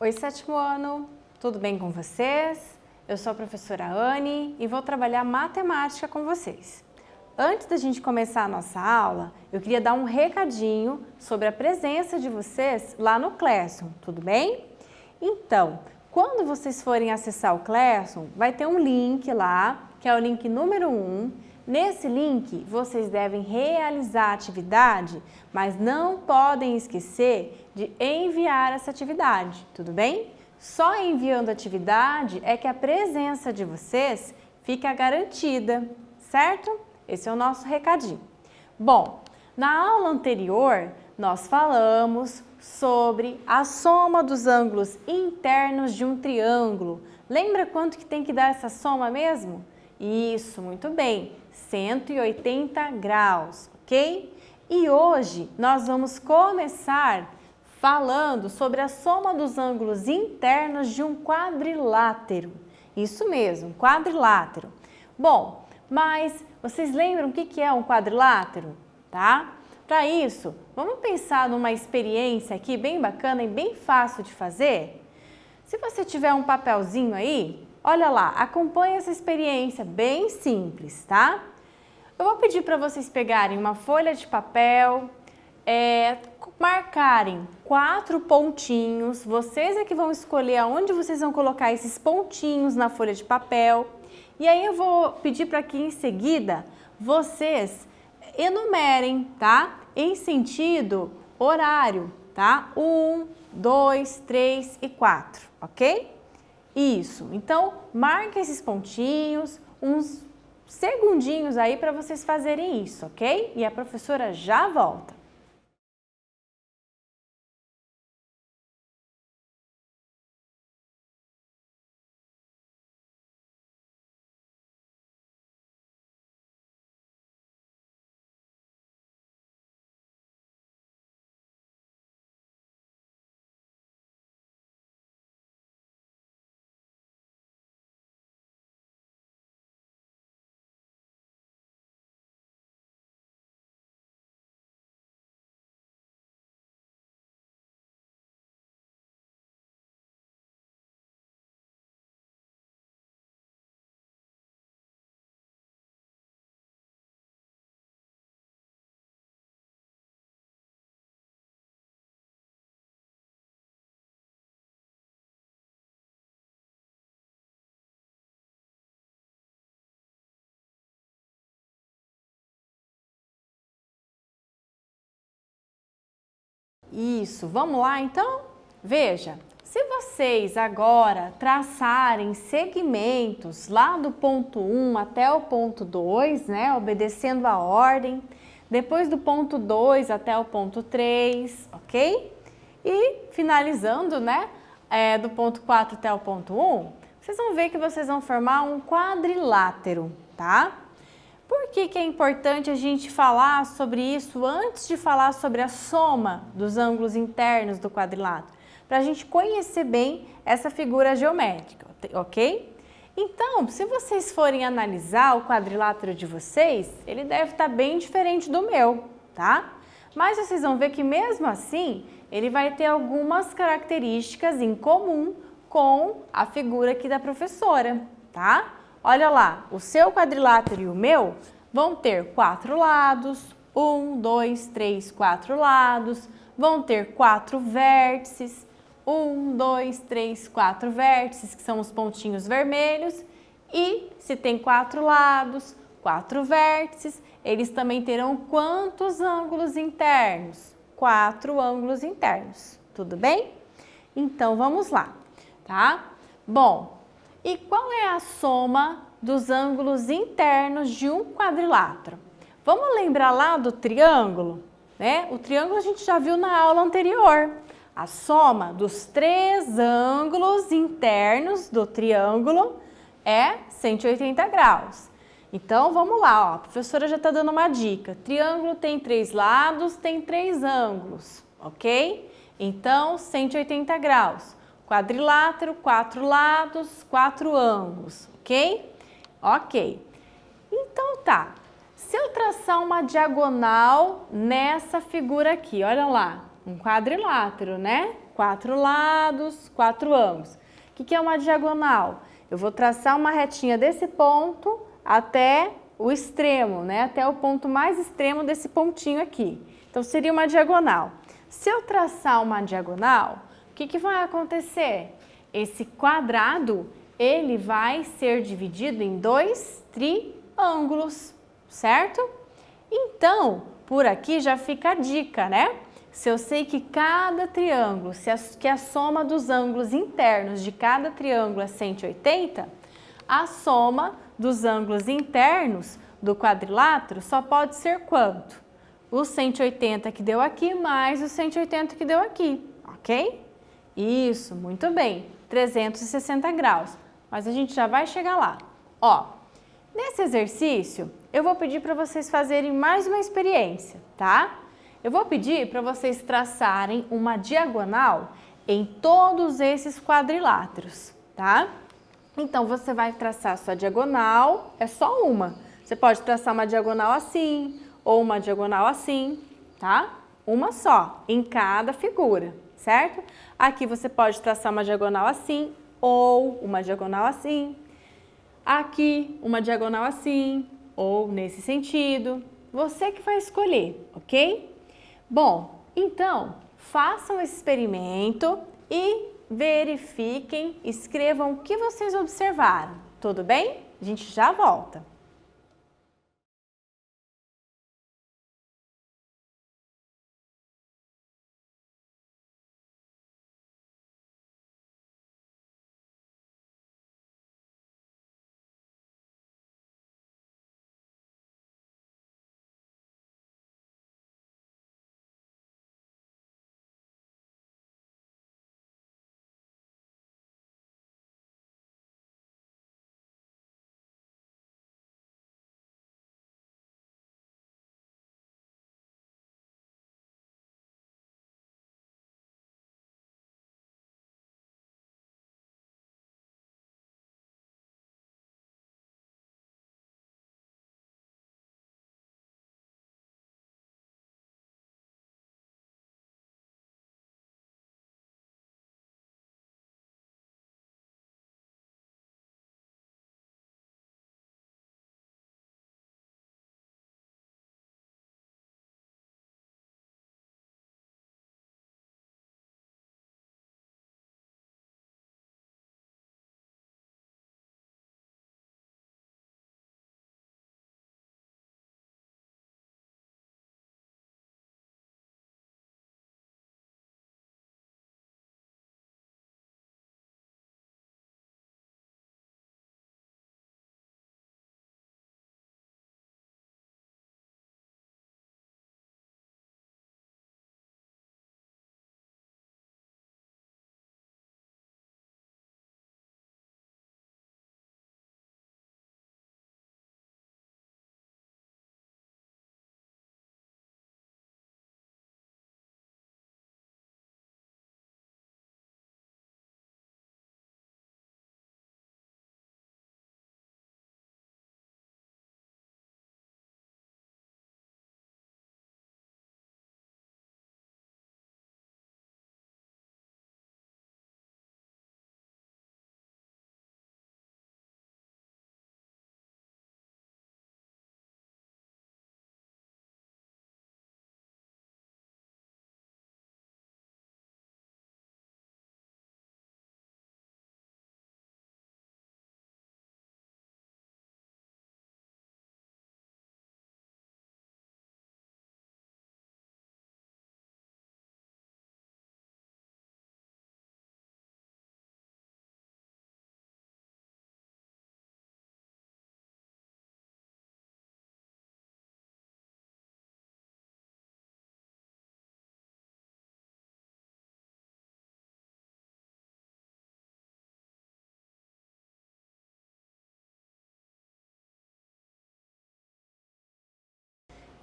Oi, sétimo ano, tudo bem com vocês? Eu sou a professora Anne e vou trabalhar matemática com vocês. Antes da gente começar a nossa aula, eu queria dar um recadinho sobre a presença de vocês lá no Classroom, tudo bem? Então, quando vocês forem acessar o Classroom, vai ter um link lá, que é o link número 1. Nesse link, vocês devem realizar a atividade, mas não podem esquecer de enviar essa atividade, tudo bem? Só enviando a atividade é que a presença de vocês fica garantida, certo? Esse é o nosso recadinho. Bom, na aula anterior, nós falamos sobre a soma dos ângulos internos de um triângulo. Lembra quanto que tem que dar essa soma mesmo? Isso, muito bem, 180 graus, ok? E hoje nós vamos começar falando sobre a soma dos ângulos internos de um quadrilátero. Isso mesmo, quadrilátero. Bom, mas vocês lembram o que é um quadrilátero, tá? Para isso, vamos pensar numa experiência aqui bem bacana e bem fácil de fazer? Se você tiver um papelzinho aí, olha lá, acompanhe essa experiência bem simples, tá? Eu vou pedir para vocês pegarem uma folha de papel, marcarem 4 pontinhos. Vocês é que vão escolher aonde vocês vão colocar esses pontinhos na folha de papel. E aí eu vou pedir para que em seguida vocês enumerem, tá? Em sentido horário, tá? 1, 2, 3 e 4, ok? Isso, então marque esses pontinhos, uns segundinhos aí para vocês fazerem isso, ok? E a professora já volta. Isso, vamos lá então? Veja, se vocês agora traçarem segmentos lá do ponto 1 até o ponto 2, né, obedecendo a ordem, depois do ponto 2 até o ponto 3, ok? E finalizando, né, do ponto 4 até o ponto 1, vocês vão ver que vocês vão formar um quadrilátero, tá? Por que é importante a gente falar sobre isso antes de falar sobre a soma dos ângulos internos do quadrilátero? Para a gente conhecer bem essa figura geométrica, ok? Então, se vocês forem analisar o quadrilátero de vocês, ele deve estar bem diferente do meu, tá? Mas vocês vão ver que mesmo assim, ele vai ter algumas características em comum com a figura aqui da professora, tá? Olha lá, o seu quadrilátero e o meu vão ter 4 lados, 1, 2, 3, 4 lados, vão ter 4 vértices, 1, 2, 3, 4 vértices, que são os pontinhos vermelhos, e se tem 4 lados, 4 vértices, eles também terão quantos ângulos internos? 4 ângulos internos, tudo bem? Então, vamos lá, tá? Bom, e qual é a soma dos ângulos internos de um quadrilátero? Vamos lembrar lá do triângulo, né? O triângulo a gente já viu na aula anterior. A soma dos 3 ângulos internos do triângulo é 180 graus. Então, vamos lá, ó. A professora já está dando uma dica. Triângulo tem 3 lados, tem 3 ângulos, ok? Então, 180 graus. Quadrilátero, 4 lados, 4 ângulos, ok? Ok. Então tá, se eu traçar uma diagonal nessa figura aqui, olha lá, Um quadrilátero, né? 4 lados, 4 ângulos. O que é uma diagonal? Eu vou traçar uma retinha desse ponto até o extremo, né? Até o ponto mais extremo desse pontinho aqui. Então, seria uma diagonal. Se eu traçar uma diagonal, o que vai acontecer? Esse quadrado, ele vai ser dividido em 2 triângulos, certo? Então, por aqui já fica a dica, né? Se eu sei que cada triângulo, que a soma dos ângulos internos de cada triângulo é 180, a soma dos ângulos internos do quadrilátero só pode ser quanto? O 180 que deu aqui mais o 180 que deu aqui, ok? Isso, muito bem, 360 graus, mas a gente já vai chegar lá. Ó, nesse exercício, eu vou pedir para vocês fazerem mais uma experiência, tá? Eu vou pedir para vocês traçarem uma diagonal em todos esses quadriláteros, tá? Então, você vai traçar sua diagonal, é só uma. Você pode traçar uma diagonal assim ou uma diagonal assim, tá? Uma só, em cada figura, certo? Aqui você pode traçar uma diagonal assim ou uma diagonal assim. Aqui, uma diagonal assim ou nesse sentido. Você que vai escolher, ok? Bom, então, façam esse experimento e verifiquem, escrevam o que vocês observaram. Tudo bem? A gente já volta.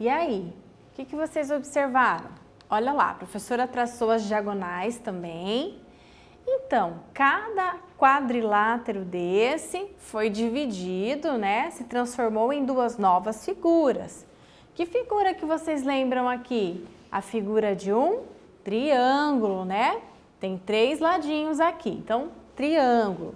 E aí, o que vocês observaram? Olha lá, a professora traçou as diagonais também. Então, cada quadrilátero desse foi dividido, né? Se transformou em 2 novas figuras. Que figura que vocês lembram aqui? A figura de um triângulo, né? Tem 3 ladinhos aqui, então triângulo.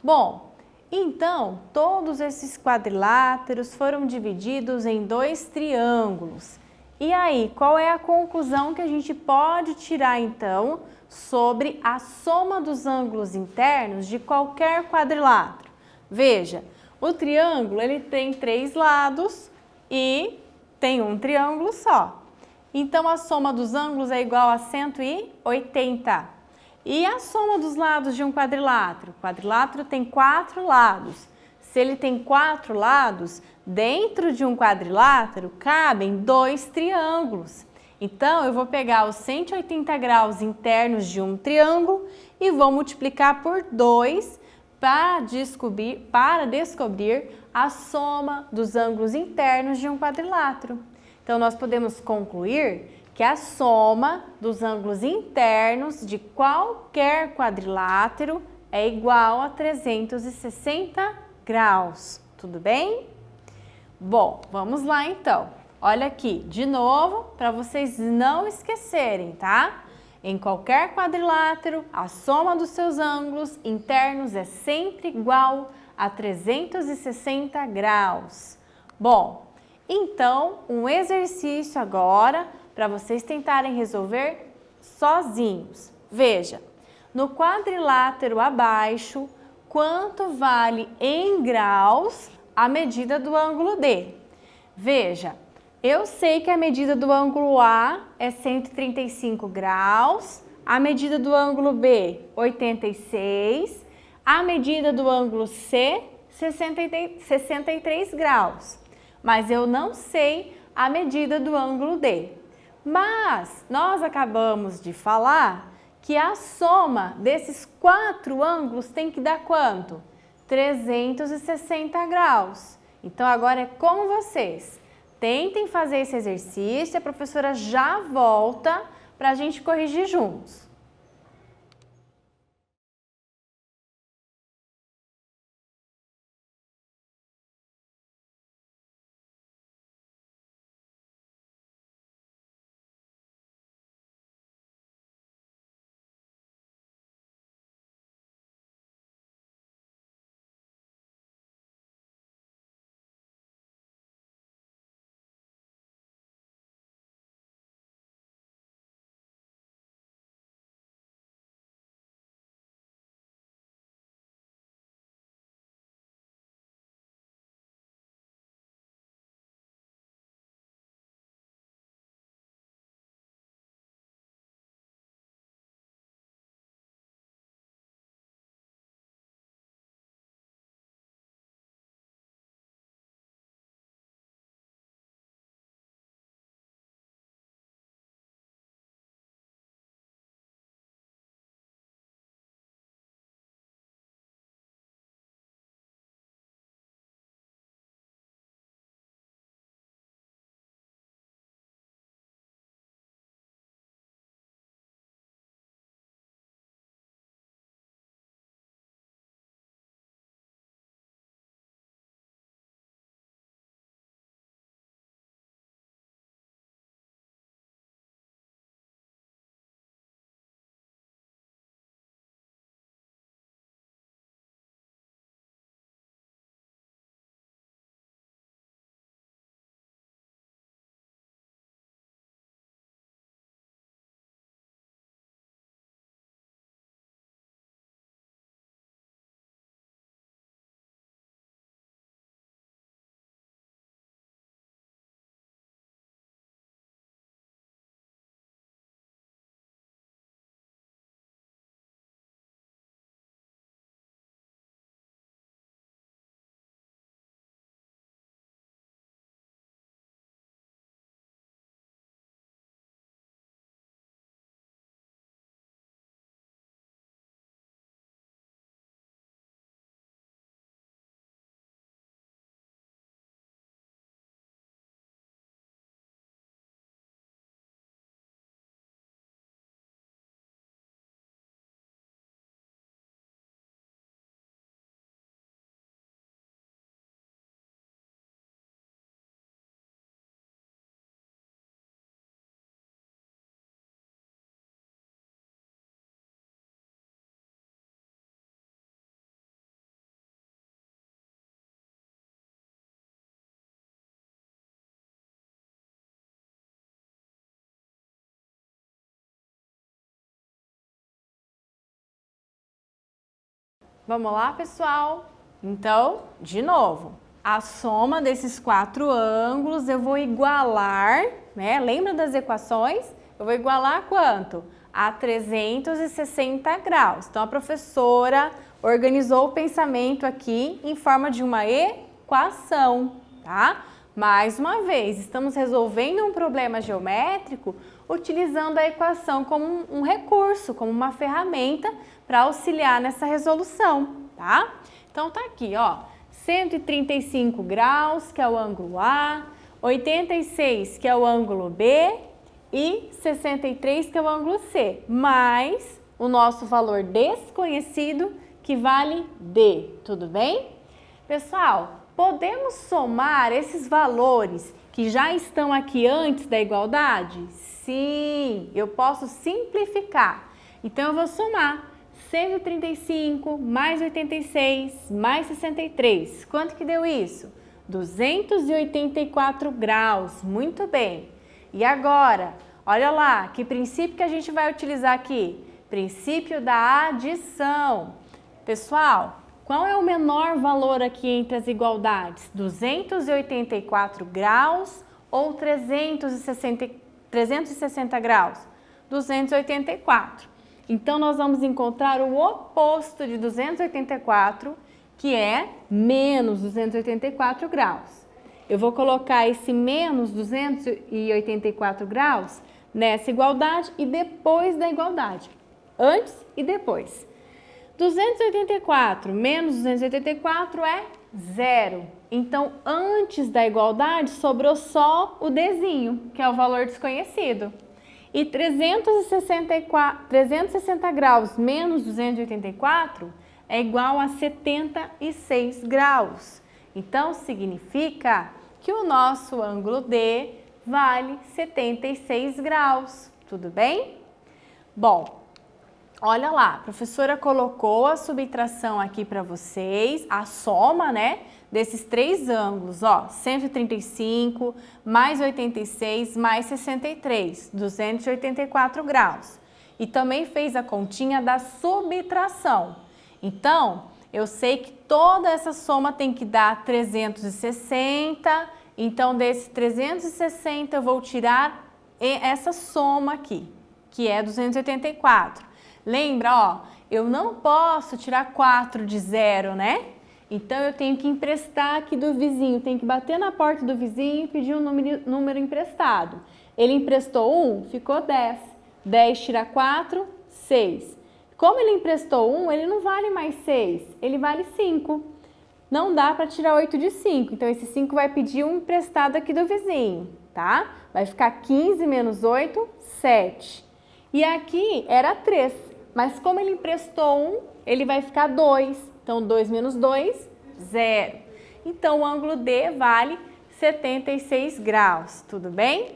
Bom, então todos esses quadriláteros foram divididos em 2 triângulos. E aí, qual é a conclusão que a gente pode tirar então sobre a soma dos ângulos internos de qualquer quadrilátero? Veja, o triângulo ele tem 3 lados e tem um triângulo só. Então a soma dos ângulos é igual a 180. E a soma dos lados de um quadrilátero? O quadrilátero tem 4 lados. Se ele tem 4 lados, dentro de um quadrilátero cabem 2 triângulos. Então, eu vou pegar os 180 graus internos de um triângulo e vou multiplicar por 2 para descobrir a soma dos ângulos internos de um quadrilátero. Então, nós podemos concluir que a soma dos ângulos internos de qualquer quadrilátero é igual a 360 graus. Tudo bem? Bom, vamos lá então. Olha aqui, de novo, para vocês não esquecerem, tá? Em qualquer quadrilátero, a soma dos seus ângulos internos é sempre igual a 360 graus. Bom, então, um exercício agora para vocês tentarem resolver sozinhos. Veja, no quadrilátero abaixo, quanto vale em graus a medida do ângulo D? Veja, eu sei que a medida do ângulo A é 135 graus, a medida do ângulo B, 86, a medida do ângulo C, 63 graus. Mas eu não sei a medida do ângulo D. Mas nós acabamos de falar que a soma desses 4 ângulos tem que dar quanto? 360 graus. Então agora é com vocês. Tentem fazer esse exercício, a professora já volta para a gente corrigir juntos. Vamos lá, pessoal? Então, de novo, a soma desses 4 ângulos eu vou igualar, né? Lembra das equações? Eu vou igualar quanto? A 360 graus. Então, a professora organizou o pensamento aqui em forma de uma equação, tá? Mais uma vez, estamos resolvendo um problema geométrico utilizando a equação como um recurso, como uma ferramenta para auxiliar nessa resolução, tá? Então, tá aqui, ó, 135 graus, que é o ângulo A, 86, que é o ângulo B, e 63, que é o ângulo C, mais o nosso valor desconhecido, que vale D, tudo bem? Pessoal, podemos somar esses valores que já estão aqui antes da igualdade? Sim, eu posso simplificar. Então, eu vou somar 135 mais 86 mais 63. Quanto que deu isso? 284 graus. Muito bem. E agora, olha lá, que princípio que a gente vai utilizar aqui? Princípio da adição. Pessoal, qual é o menor valor aqui entre as igualdades? 284 graus ou 360 graus? 284. Então, nós vamos encontrar o oposto de 284, que é menos 284 graus. Eu vou colocar esse menos 284 graus nessa igualdade e depois da igualdade. Antes e depois. 284 menos 284 é zero. Então, antes da igualdade, sobrou só o Dzinho, que é o valor desconhecido. E 360 graus menos 284 é igual a 76 graus. Então, significa que o nosso ângulo D vale 76 graus. Tudo bem? Bom, olha lá, a professora colocou a subtração aqui para vocês, a soma, né, desses 3 ângulos, ó, 135 mais 86 mais 63, 284 graus. E também fez a continha da subtração. Então, eu sei que toda essa soma tem que dar 360, então desse 360 eu vou tirar essa soma aqui, que é 284. Lembra, ó, eu não posso tirar 4 de 0, né? Então, eu tenho que emprestar aqui do vizinho, tenho que bater na porta do vizinho e pedir um número emprestado. Ele emprestou 1, ficou 10. 10 tira 4, 6. Como ele emprestou 1, ele não vale mais 6, ele vale 5. Não dá para tirar 8 de 5, então esse 5 vai pedir um emprestado aqui do vizinho, tá? Vai ficar 15 menos 8, 7. E aqui era 3, mas como ele emprestou 1, ele vai ficar 2. Então, 2 menos 2, 0. Então, o ângulo D vale 76 graus, tudo bem?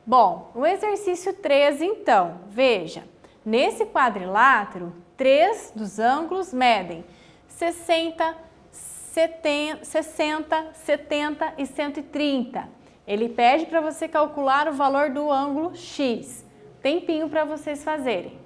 Bom, o exercício 13, então, veja. Nesse quadrilátero, 3 dos ângulos medem 60, 70 e 130. Ele pede para você calcular o valor do ângulo X. Tempinho para vocês fazerem.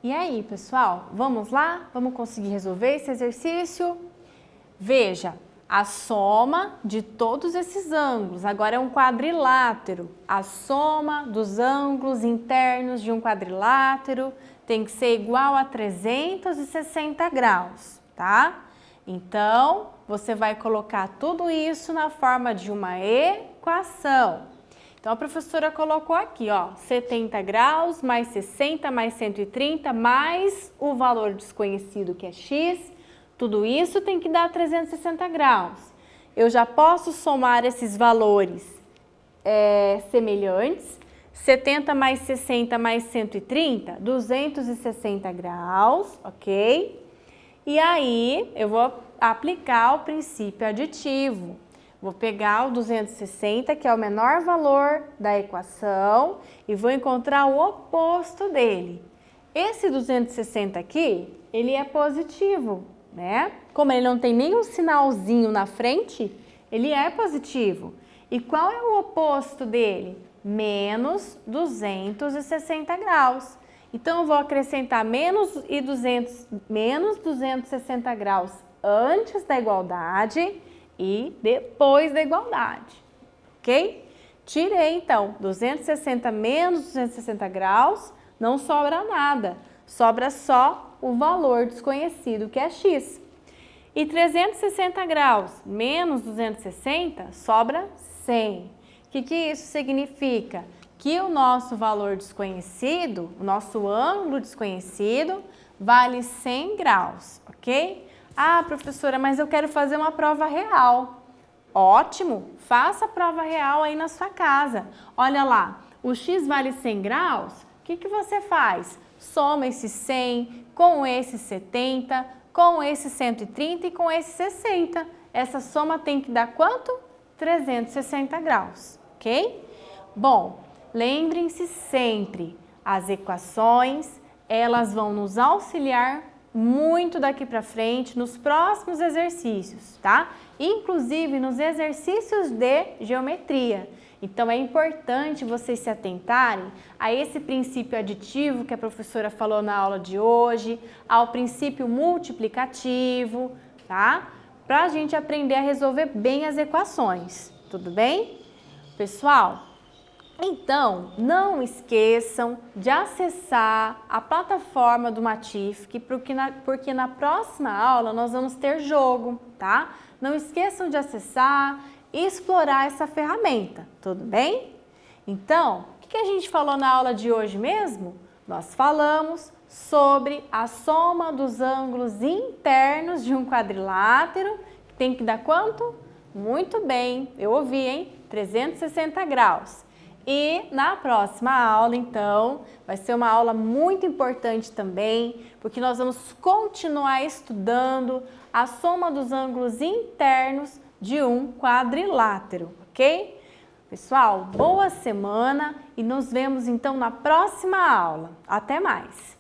E aí, pessoal, vamos lá? Vamos conseguir resolver esse exercício? Veja, a soma de todos esses ângulos, agora é um quadrilátero. A soma dos ângulos internos de um quadrilátero tem que ser igual a 360 graus, tá? Então, você vai colocar tudo isso na forma de uma equação. Então, a professora colocou aqui, ó, 70 graus mais 60 mais 130 mais o valor desconhecido que é x. Tudo isso tem que dar 360 graus. Eu já posso somar esses valores semelhantes. 70 mais 60 mais 130, 260 graus, ok? E aí, eu vou aplicar o princípio aditivo. Vou pegar o 260, que é o menor valor da equação, e vou encontrar o oposto dele. Esse 260 aqui, ele é positivo, né? Como ele não tem nenhum sinalzinho na frente, ele é positivo. E qual é o oposto dele? Menos 260 graus. Então, eu vou acrescentar menos 260 graus antes da igualdade e depois da igualdade, ok? Tirei, então, 260 menos 260 graus, não sobra nada. Sobra só o valor desconhecido, que é x. E 360 graus menos 260, sobra 100. O que isso significa? Que o nosso valor desconhecido, o nosso ângulo desconhecido, vale 100 graus, ok? Ah, professora, mas eu quero fazer uma prova real. Ótimo, faça a prova real aí na sua casa. Olha lá, o x vale 100 graus, o que você faz? Soma esse 100 com esse 70, com esse 130 e com esse 60. Essa soma tem que dar quanto? 360 graus, ok? Bom, lembrem-se sempre, as equações, elas vão nos auxiliar muito daqui para frente nos próximos exercícios, tá? Inclusive nos exercícios de geometria. Então, é importante vocês se atentarem a esse princípio aditivo que a professora falou na aula de hoje, ao princípio multiplicativo, tá? Para a gente aprender a resolver bem as equações, tudo bem? Pessoal, então, não esqueçam de acessar a plataforma do Matific, porque na próxima aula nós vamos ter jogo, tá? Não esqueçam de acessar e explorar essa ferramenta, tudo bem? Então, o que a gente falou na aula de hoje mesmo? Nós falamos sobre a soma dos ângulos internos de um quadrilátero, que tem que dar quanto? Muito bem, eu ouvi, hein? 360 graus. E na próxima aula, então, vai ser uma aula muito importante também, porque nós vamos continuar estudando a soma dos ângulos internos de um quadrilátero, ok? Pessoal, boa semana e nos vemos então na próxima aula. Até mais!